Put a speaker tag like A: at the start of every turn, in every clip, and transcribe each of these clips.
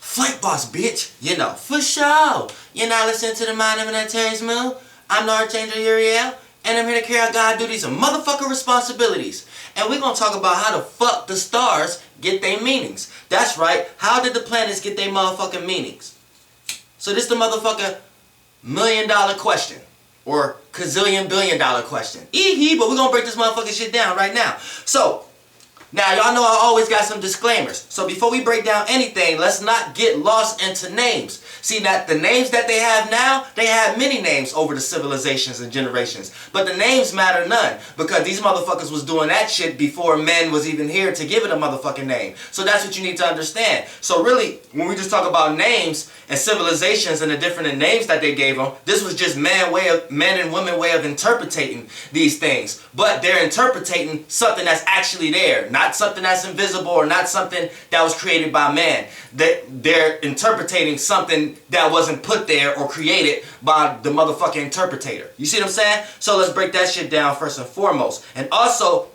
A: Flight boss, bitch. You know, for sure. You're not listening to the Mind of an Antares Moon. I'm the Archangel Uriel, and I'm here to carry out God's duties and motherfucking responsibilities. And we're going to talk about how the fuck the stars get their meanings. That's right. How did the planets get their motherfucking meanings? So this is the motherfucker $1 million question. Or $1 billion question. But we're going to break this motherfucking shit down right now. So, now y'all know I always got some disclaimers. So before we break down anything, let's not get lost into names. See, that the names that they have now, they have many names over the civilizations and generations. But the names matter none. Because these motherfuckers was doing that shit before men was even here to give it a motherfucking name. So that's what you need to understand. So really, when we just talk about names and civilizations and the different names that they gave them, this was just men and women way of interpreting these things. But they're interpreting something that's actually there. Not something that's invisible or not something that was created by man. They're interpreting something that wasn't put there or created by the motherfucking interpretator. You see what I'm saying? So let's break that shit down first and foremost. And also,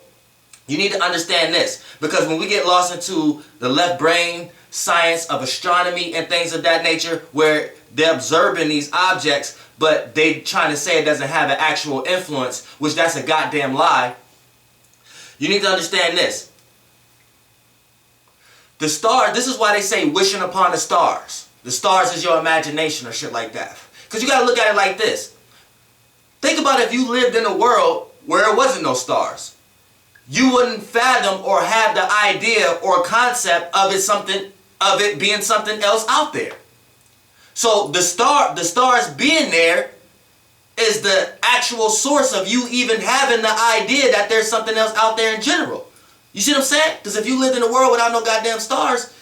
A: you need to understand this. Because when we get lost into the left brain science of astronomy and things of that nature, where they're observing these objects, but they trying to say it doesn't have an actual influence, which that's a goddamn lie. You need to understand this. The star, this is why they say wishing upon the stars. The stars is your imagination or shit like that. Because you got to look at it like this. Think about if you lived in a world where there wasn't no stars. You wouldn't fathom or have the idea or concept of it being something else out there. So the stars being there is the actual source of you even having the idea that there's something else out there in general. You see what I'm saying? Because if you lived in a world without no goddamn stars,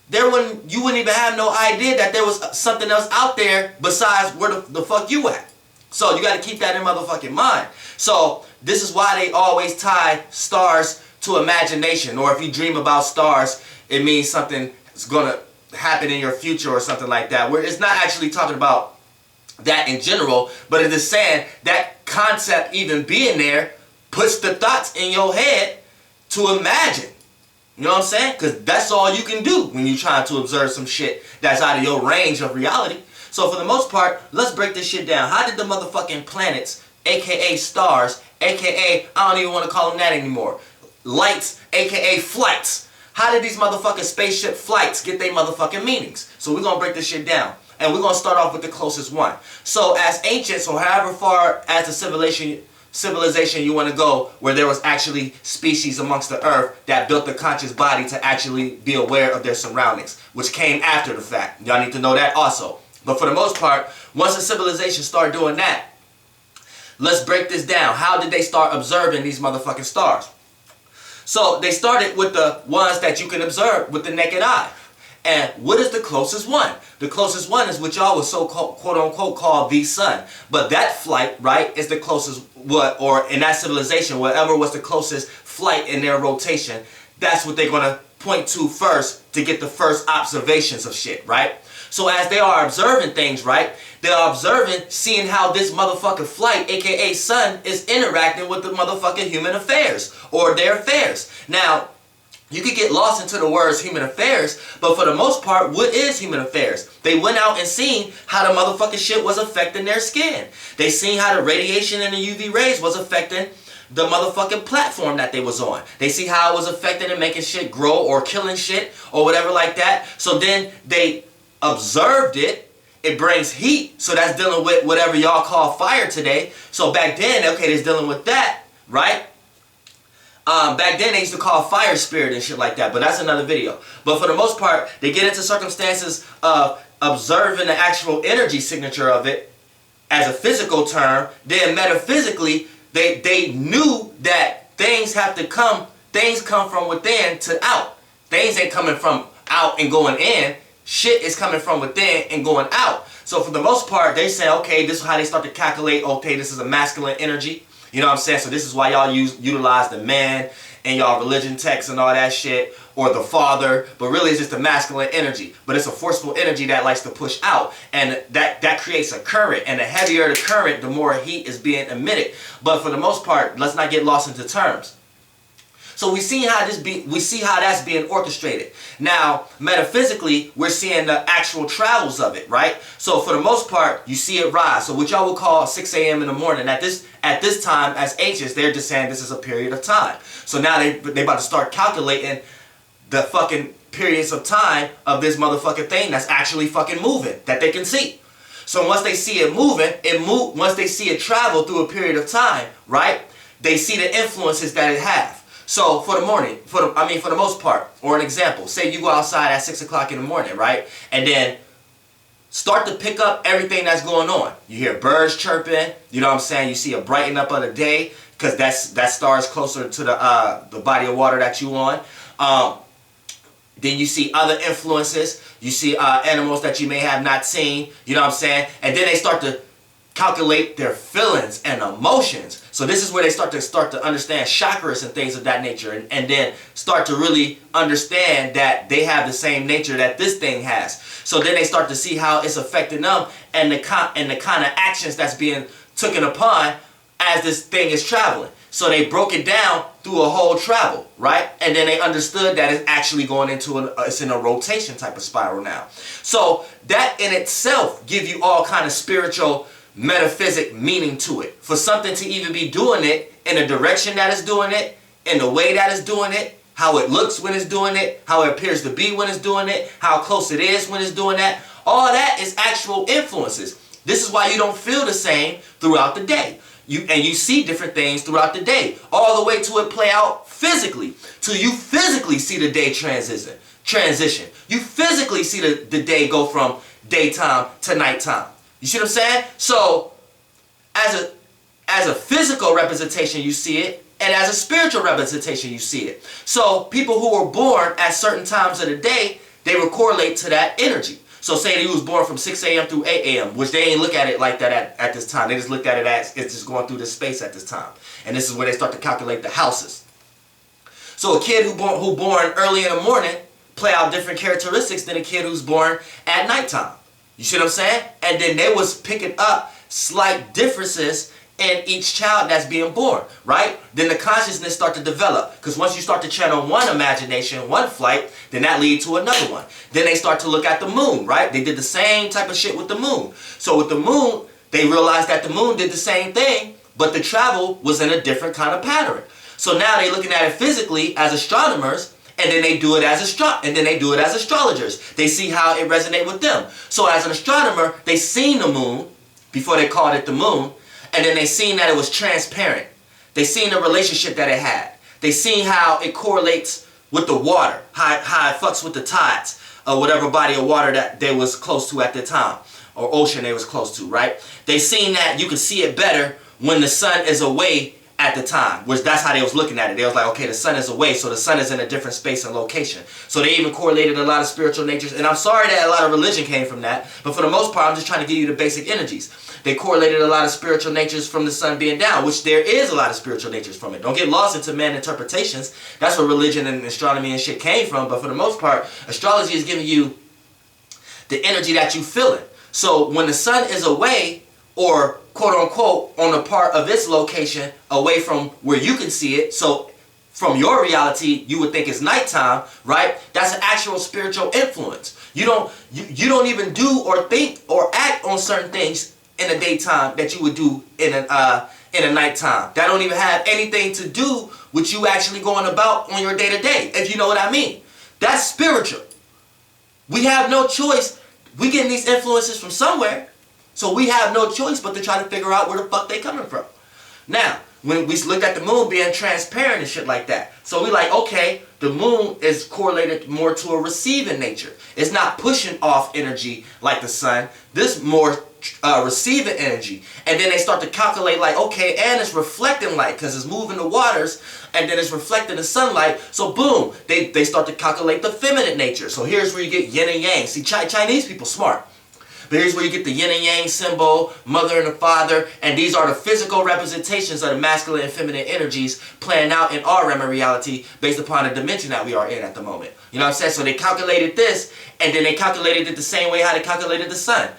A: you wouldn't even have no idea that there was something else out there besides where the fuck you at. So you got to keep that in motherfucking mind. So this is why they always tie stars to imagination. Or if you dream about stars, it means something is going to happen in your future or something like that. Where it's not actually talking about that in general, but it is saying that concept even being there puts the thoughts in your head to imagine. You know what I'm saying? Because that's all you can do when you're trying to observe some shit that's out of your range of reality. So for the most part, let's break this shit down. How did the motherfucking planets, aka stars, aka, I don't even want to call them that anymore, lights, aka flights, how did these motherfucking spaceship flights get their motherfucking meanings? So we're going to break this shit down. And we're going to start off with the closest one. So as ancients, or however far as the civilization you want to go, where there was actually species amongst the earth that built the conscious body to actually be aware of their surroundings, which came after the fact. Y'all need to know that also. But for the most part, once a civilization started doing that, let's break this down. How did they start observing these motherfucking stars? So they started with the ones that you can observe with the naked eye. And what is the closest one? The closest one is what y'all would so quote unquote call the sun. But that flight, right, is the closest, or in that civilization, whatever was the closest flight in their rotation, that's what they're going to point to first to get the first observations of shit, right? So as they are observing things, right, they are observing, seeing how this motherfucking flight, aka sun, is interacting with the motherfucking human affairs, or their affairs. Now, you could get lost into the words human affairs, but for the most part, what is human affairs? They went out and seen how the motherfucking shit was affecting their skin. They seen how the radiation and the UV rays was affecting the motherfucking platform that they was on. They see how it was affecting and making shit grow or killing shit or whatever like that. So then they observed it. It brings heat, so that's dealing with whatever y'all call fire today. So back then, okay, they're dealing with that, right? Back then they used to call fire spirit and shit like that, but that's another video. But for the most part, they get into circumstances of observing the actual energy signature of it as a physical term. Then metaphysically, they knew that things come from within to out. Things ain't coming from out and going in. Shit is coming from within and going out. So for the most part, they say, okay, this is how they start to calculate, okay, this is a masculine energy. You know what I'm saying? So this is why y'all utilize the man in y'all religion texts and all that shit, or the father, but really it's just a masculine energy. But it's a forceful energy that likes to push out, and that creates a current, and the heavier the current, the more heat is being emitted. But for the most part, let's not get lost into terms. So we see how that's being orchestrated. Now, metaphysically, we're seeing the actual travels of it, right? So for the most part, you see it rise. So what y'all would call 6 a.m. in the morning, at this time, as ancients, they're just saying this is a period of time. So now they about to start calculating the fucking periods of time of this motherfucking thing that's actually fucking moving, that they can see. So once they see it moving, once they see it travel through a period of time, right? They see the influences that it have. So for the most part, or an example, say you go outside at 6 o'clock in the morning, right? And then start to pick up everything that's going on. You hear birds chirping, you know what I'm saying? You see a brighten up of the day, because that star is closer to the body of water that you on. Then you see other influences. You see animals that you may have not seen. You know what I'm saying? And then they start to calculate their feelings and emotions. So this is where they start to understand chakras and things of that nature. And then start to really understand that they have the same nature that this thing has. So then they start to see how it's affecting them and the kind of actions that's being taken upon as this thing is traveling. So they broke it down through a whole travel, right? And then they understood that it's actually going into it's in a rotation type of spiral now. So that in itself give you all kind of spiritual, metaphysic meaning to it. For something to even be doing it in the direction that it's doing it, in the way that it's doing it, how it looks when it's doing it, how it appears to be when it's doing it, how close it is when it's doing that, all that is actual influences. This is why you don't feel the same throughout the day. You see different things throughout the day, all the way to it play out physically, till you physically see the day transition. You physically see the day go from daytime to nighttime. You see what I'm saying? So, as a physical representation, you see it, and as a spiritual representation, you see it. So, people who were born at certain times of the day, they will correlate to that energy. So say that he was born from 6 a.m. through 8 a.m., which they ain't look at it like that at this time. They just looked at it as it's just going through this space at this time. And this is where they start to calculate the houses. So a kid who born early in the morning play out different characteristics than a kid who's born at nighttime. You see what I'm saying? And then they was picking up slight differences in each child that's being born, right? Then the consciousness start to develop. Because once you start to channel one imagination, one flight, then that leads to another one. Then they start to look at the moon, right? They did the same type of shit with the moon. So with the moon, they realized that the moon did the same thing, but the travel was in a different kind of pattern. So now they're looking at it physically as astronomers, and then they do it as astrologers. They see how it resonates with them. So as an astronomer, they seen the moon before they called it the moon. And then they seen that it was transparent. They seen the relationship that it had. They seen how it correlates with the water, how it fucks with the tides, or whatever body of water that they was close to at the time, or ocean they was close to, right? They seen that you can see it better when the sun is away at the time, which that's how they was looking at it. They was like, okay, the sun is away, so the sun is in a different space and location. So they even correlated a lot of spiritual natures, and I'm sorry that a lot of religion came from that, but for the most part, I'm just trying to give you the basic energies. They correlated a lot of spiritual natures from the sun being down, which there is a lot of spiritual natures from it. Don't get lost into man interpretations. That's where religion and astronomy and shit came from, but for the most part, astrology is giving you the energy that you feeling. So when the sun is away, or quote unquote on a part of its location away from where you can see it, so from your reality you would think it's nighttime, right? That's an actual spiritual influence. You don't even do or think or act on certain things in the daytime that you would do in a nighttime. That don't even have anything to do with you actually going about on your day-to-day, if you know what I mean. That's spiritual. We have no choice. We getting these influences from somewhere. So we have no choice but to try to figure out where the fuck they coming from. Now, when we looked at the moon being transparent and shit like that, so we like, okay, the moon is correlated more to a receiving nature. It's not pushing off energy like the sun. This more receiving energy. And then they start to calculate like, okay, and it's reflecting light because it's moving the waters, and then it's reflecting the sunlight. So boom, they start to calculate the feminine nature. So here's where you get yin and yang. See, Chinese people smart. But here's where you get the yin and yang symbol, mother and the father, and these are the physical representations of the masculine and feminine energies playing out in our realm of reality based upon the dimension that we are in at the moment. You know what I'm saying? So they calculated this, and then they calculated it the same way how they calculated the sun.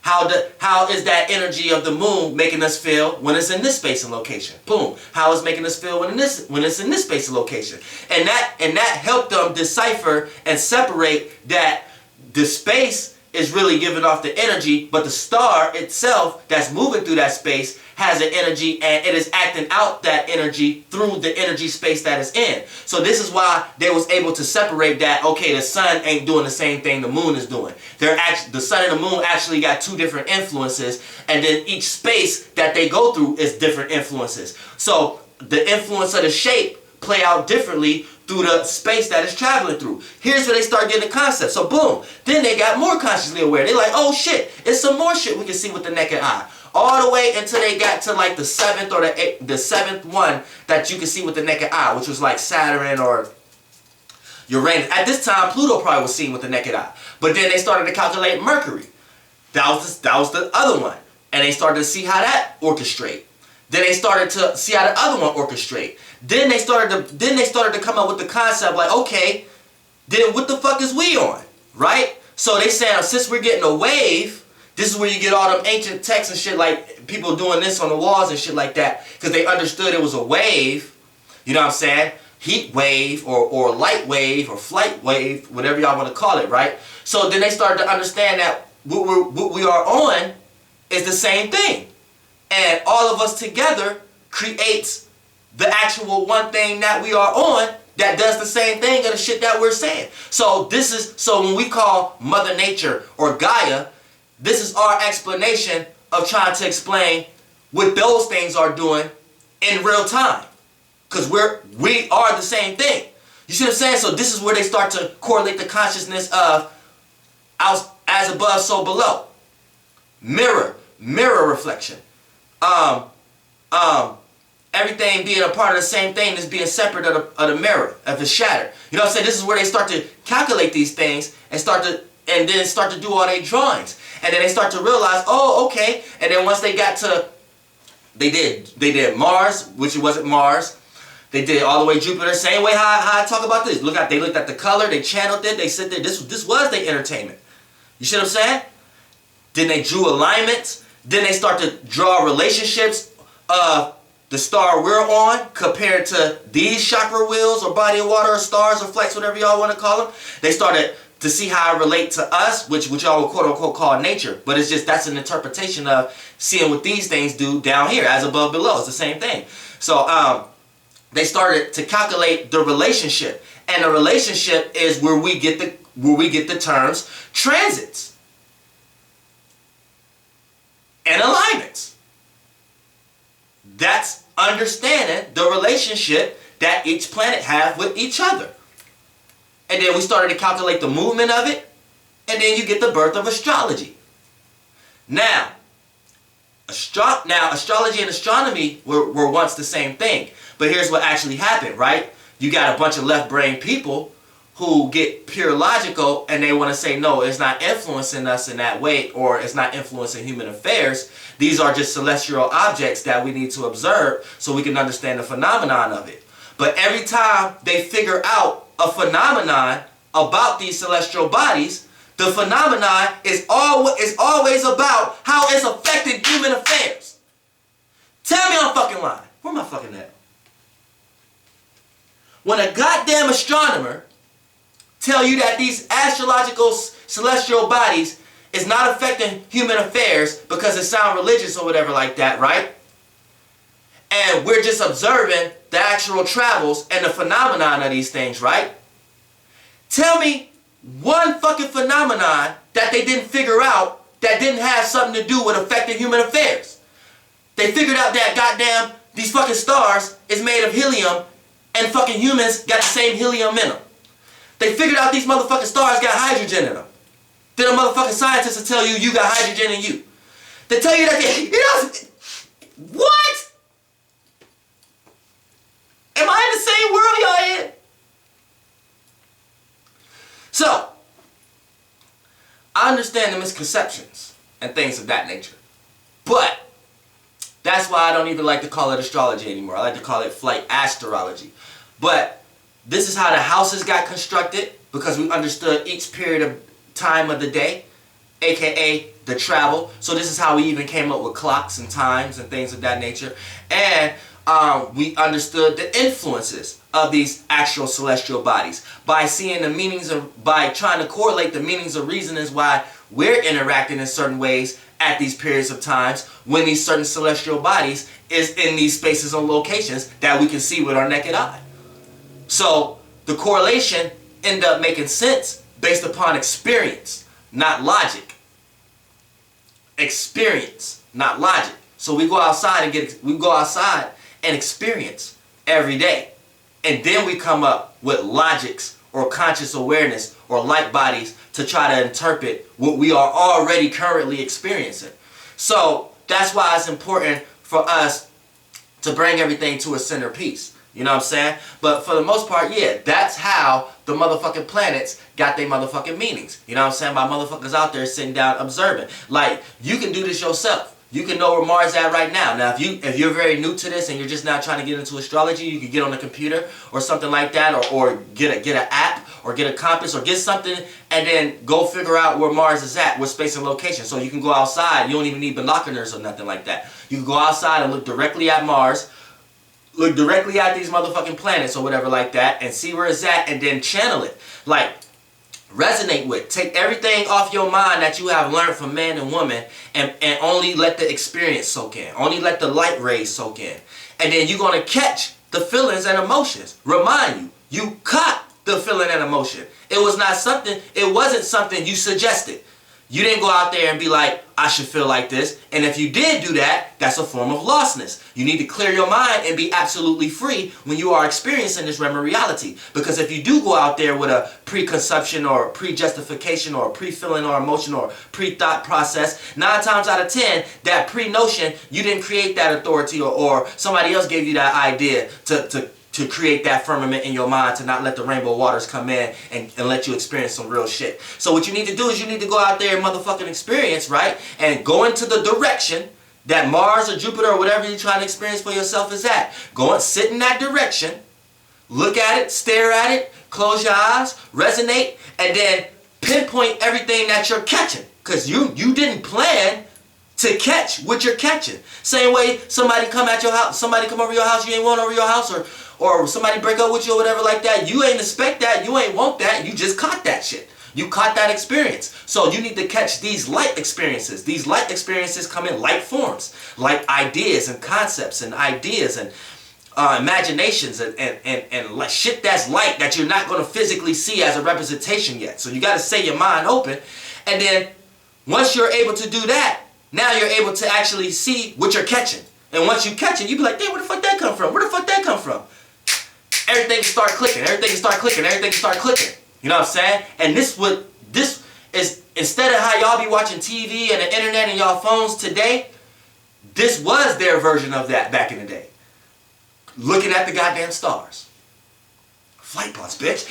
A: How is that energy of the moon making us feel when it's in this space and location? Boom. How is it making us feel when it's in this space and location? And that helped them decipher and separate that the space is really giving off the energy, but the star itself that's moving through that space has an energy, and it is acting out that energy through the energy space that it's in. So this is why they was able to separate that, okay, the sun ain't doing the same thing the moon is doing. The sun and the moon actually got two different influences, and then each space that they go through is different influences. So the influence of the shape play out differently through the space that it's traveling through. Here's where they start getting the concept. So boom, then they got more consciously aware. They're like, oh shit, it's some more shit we can see with the naked eye. All the way until they got to like the seventh or the seventh one that you can see with the naked eye, which was like Saturn or Uranus. At this time, Pluto probably was seen with the naked eye. But then they started to calculate Mercury. That was the other one. And they started to see how that orchestrate. Then they started to see how the other one orchestrate. Then they started to come up with the concept like, okay, then what the fuck is we on? Right? So they saying, since we're getting a wave, this is where you get all them ancient texts and shit, like people doing this on the walls and shit like that, because they understood it was a wave. You know what I'm saying? Heat wave or light wave or flight wave, whatever y'all want to call it, right? So then they started to understand that what we are on is the same thing. And all of us together creates the actual one thing that we are on that does the same thing of the shit that we're saying. So when we call Mother Nature or Gaia, this is our explanation of trying to explain what those things are doing in real time. Because we are the same thing. You see what I'm saying? So this is where they start to correlate the consciousness of as above, so below. Mirror reflection. Everything being a part of the same thing is being separate of the mirror, if it's shattered. You know what I'm saying? This is where they start to calculate these things and then start to do all their drawings. And then they start to realize, oh, okay. And then once they got to, they did Mars, which it wasn't Mars. They did all the way Jupiter, same way how I talk about this. They looked at the color, they channeled it, they said that this was their entertainment. You see what I'm saying? Then they drew alignments. Then they start to draw relationships of the star we're on compared to these chakra wheels or body of water or stars or flights, whatever y'all want to call them. They started to see how it relate to us, which y'all will quote unquote call nature. But it's just, that's an interpretation of seeing what these things do down here, as above, below. It's the same thing. So they started to calculate the relationship. And the relationship is where we get the terms transits and alignments. That's understanding the relationship that each planet have with each other. And then we started to calculate the movement of it, and then you get the birth of astrology. Now astrology and astronomy were once the same thing. But here's what actually happened, right? You got a bunch of left-brain people who get pure logical, and they want to say, no, it's not influencing us in that way, or it's not influencing human affairs. These are just celestial objects that we need to observe so we can understand the phenomenon of it. But every time they figure out a phenomenon about these celestial bodies, the phenomenon is always about how it's affecting human affairs. Tell me I'm fucking lying. Where am I fucking at? When a goddamn astronomer tell you that these astrological celestial bodies is not affecting human affairs because it sound religious or whatever like that, right? And we're just observing the actual travels and the phenomenon of these things, right? Tell me one fucking phenomenon that they didn't figure out that didn't have something to do with affecting human affairs. They figured out that goddamn these fucking stars is made of helium and fucking humans got the same helium in them. They figured out these motherfucking stars got hydrogen in them. Then a motherfucking scientist will tell you you got hydrogen in you. They tell you that what? Am I in the same world y'all in? So, I understand the misconceptions and things of that nature. But that's why I don't even like to call it astrology anymore. I like to call it flight astrology. But this is how the houses got constructed, because we understood each period of time of the day aka the travel. So this is how we even came up with clocks and times and things of that nature. And we understood the influences of these actual celestial bodies by seeing the meanings of, by trying to correlate the meanings of reasons why we're interacting in certain ways at these periods of times when these certain celestial bodies is in these spaces and locations that we can see with our naked eye. So the correlation ended up making sense based upon experience, not logic. Experience, not logic. So we go outside and experience every day. And then we come up with logics or conscious awareness or light bodies to try to interpret what we are already currently experiencing. So that's why it's important for us to bring everything to a center piece. You know what I'm saying? But for the most part, yeah, that's how the motherfucking planets got their motherfucking meanings. You know what I'm saying? By motherfuckers out there sitting down observing. Like, you can do this yourself. You can know where Mars is at right now. Now, if you're very new to this and you're just now trying to get into astrology, you can get on a computer or something like that, or get an app, or get a compass, or get something, and then go figure out where Mars is at, what space and location. So you can go outside. You don't even need binoculars or nothing like that. You can go outside and look directly at Mars, look directly at these motherfucking planets or whatever like that, and see where it's at, and then channel it. Like, resonate with. Take everything off your mind that you have learned from man and woman, and only let the experience soak in. Only let the light rays soak in. And then you're going to catch the feelings and emotions. Remind you, you caught the feeling and emotion. It wasn't something you suggested. You didn't go out there and be like, I should feel like this. And if you did do that, that's a form of lostness. You need to clear your mind and be absolutely free when you are experiencing this realm of reality. Because if you do go out there with a preconception or pre-justification or pre-feeling or emotion or pre-thought process, 9 times out of 10, that pre-notion, you didn't create that authority, or somebody else gave you that idea to create that firmament in your mind, to not let the rainbow waters come in and let you experience some real shit. So what you need to do is you need to go out there and motherfucking experience, right? And go into the direction that Mars or Jupiter or whatever you're trying to experience for yourself is at. Go and sit in that direction, look at it, stare at it, close your eyes, resonate, and then pinpoint everything that you're catching. Because you didn't plan to catch what you're catching. Same way somebody come at your house, somebody come over your house, you ain't want over your house, or somebody break up with you or whatever like that. You ain't expect that, you ain't want that, you just caught that shit. You caught that experience. So you need to catch these light experiences. These light experiences come in light forms, like ideas and concepts and ideas and imaginations and like shit that's light that you're not going to physically see as a representation yet. So you got to stay your mind open. And then once you're able to do that, now you're able to actually see what you're catching. And once you catch it, you be like, damn, where the fuck that come from? Where the fuck that come from? Everything can start clicking. Everything can start clicking. Everything can start clicking. You know what I'm saying? And this is, instead of how y'all be watching TV and the internet and y'all phones today, this was their version of that back in the day. Looking at the goddamn stars. FLIGHTZ, bitch.